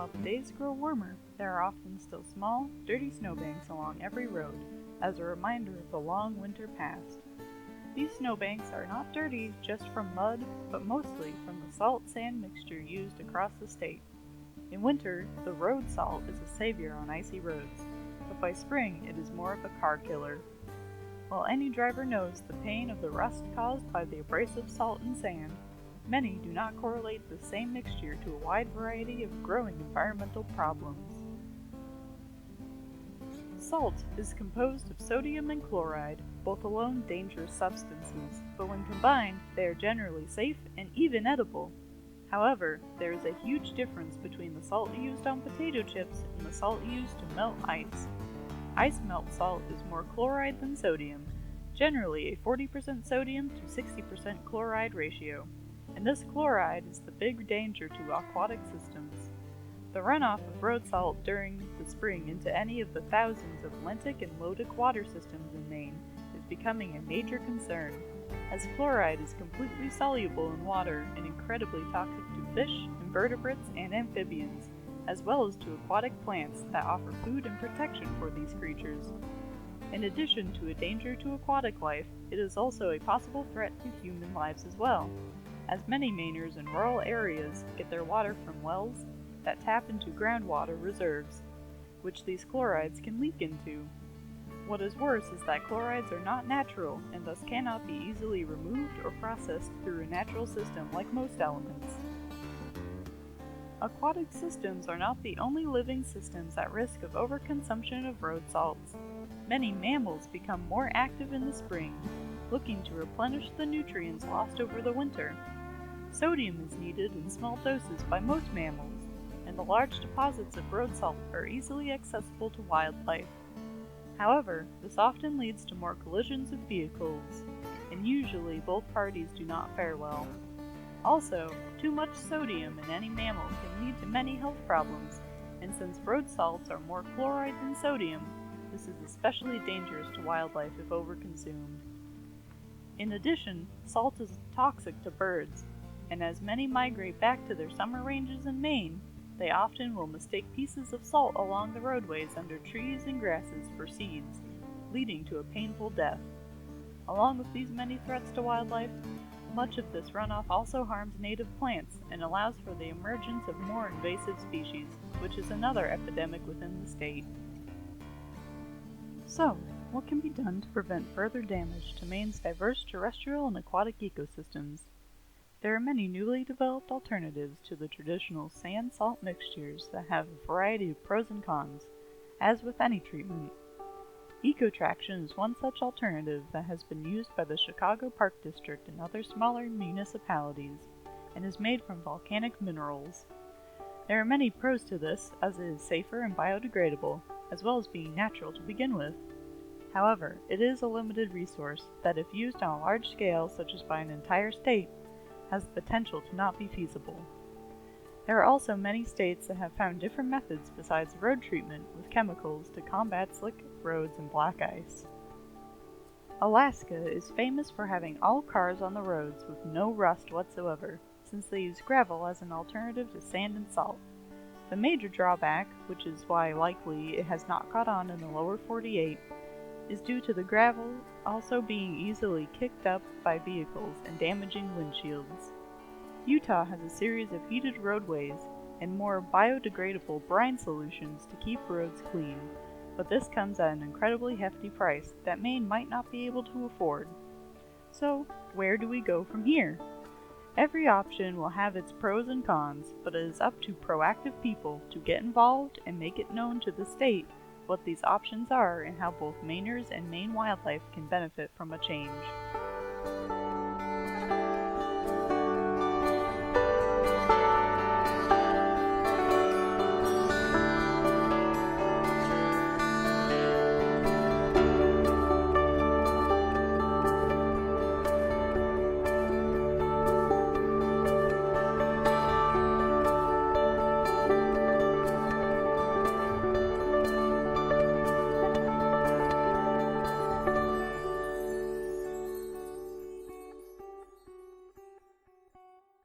while the days grow warmer, there are often still small, dirty snowbanks along every road, as a reminder of the long winter past. These snowbanks are not dirty just from mud, but mostly from the salt-sand mixture used across the state. In winter, the road salt is a savior on icy roads, but by spring it is more of a car killer. While any driver knows the pain of the rust caused by the abrasive salt and sand, many do not correlate the same mixture to a wide variety of growing environmental problems. Salt is composed of sodium and chloride, both alone dangerous substances, but when combined, they are generally safe and even edible. However, there is a huge difference between the salt used on potato chips and the salt used to melt ice. Ice melt salt is more chloride than sodium, generally a 40% sodium to 60% chloride ratio, and this chloride is the big danger to aquatic systems. The runoff of road salt during the spring into any of the thousands of lentic and lotic water systems in Maine is becoming a major concern, as chloride is completely soluble in water and incredibly toxic to fish, invertebrates, and amphibians, as well as to aquatic plants that offer food and protection for these creatures. In addition to a danger to aquatic life, it is also a possible threat to human lives as well, as many Mainers in rural areas get their water from wells that tap into groundwater reserves, which these chlorides can leak into. What is worse is that chlorides are not natural and thus cannot be easily removed or processed through a natural system like most elements. Aquatic systems are not the only living systems at risk of overconsumption of road salts. Many mammals become more active in the spring, looking to replenish the nutrients lost over the winter. Sodium is needed in small doses by most mammals, and the large deposits of road salt are easily accessible to wildlife. However, this often leads to more collisions of vehicles, and usually both parties do not fare well. Also, too much sodium in any mammal can lead to many health problems, and since road salts are more chloride than sodium, this is especially dangerous to wildlife if overconsumed. In addition, salt is toxic to birds, and as many migrate back to their summer ranges in Maine, they often will mistake pieces of salt along the roadways under trees and grasses for seeds, leading to a painful death. Along with these many threats to wildlife, much of this runoff also harms native plants and allows for the emergence of more invasive species, which is another epidemic within the state. So, what can be done to prevent further damage to Maine's diverse terrestrial and aquatic ecosystems? There are many newly developed alternatives to the traditional sand-salt mixtures that have a variety of pros and cons, as with any treatment. Ecotraction is one such alternative that has been used by the Chicago Park District and other smaller municipalities, and is made from volcanic minerals. There are many pros to this, as it is safer and biodegradable, as well as being natural to begin with. However, it is a limited resource that, if used on a large scale, such as by an entire state, has the potential to not be feasible. There are also many states that have found different methods besides road treatment with chemicals to combat slick roads and black ice. Alaska is famous for having all cars on the roads with no rust whatsoever, since they use gravel as an alternative to sand and salt. The major drawback, which is why likely it has not caught on in the lower 48, is due to the gravel also being easily kicked up by vehicles and damaging windshields. Utah has a series of heated roadways and more biodegradable brine solutions to keep roads clean, but this comes at an incredibly hefty price that Maine might not be able to afford. So, where do we go from here? Every option will have its pros and cons, but it is up to proactive people to get involved and make it known to the state what these options are and how both Mainers and Maine wildlife can benefit from a change.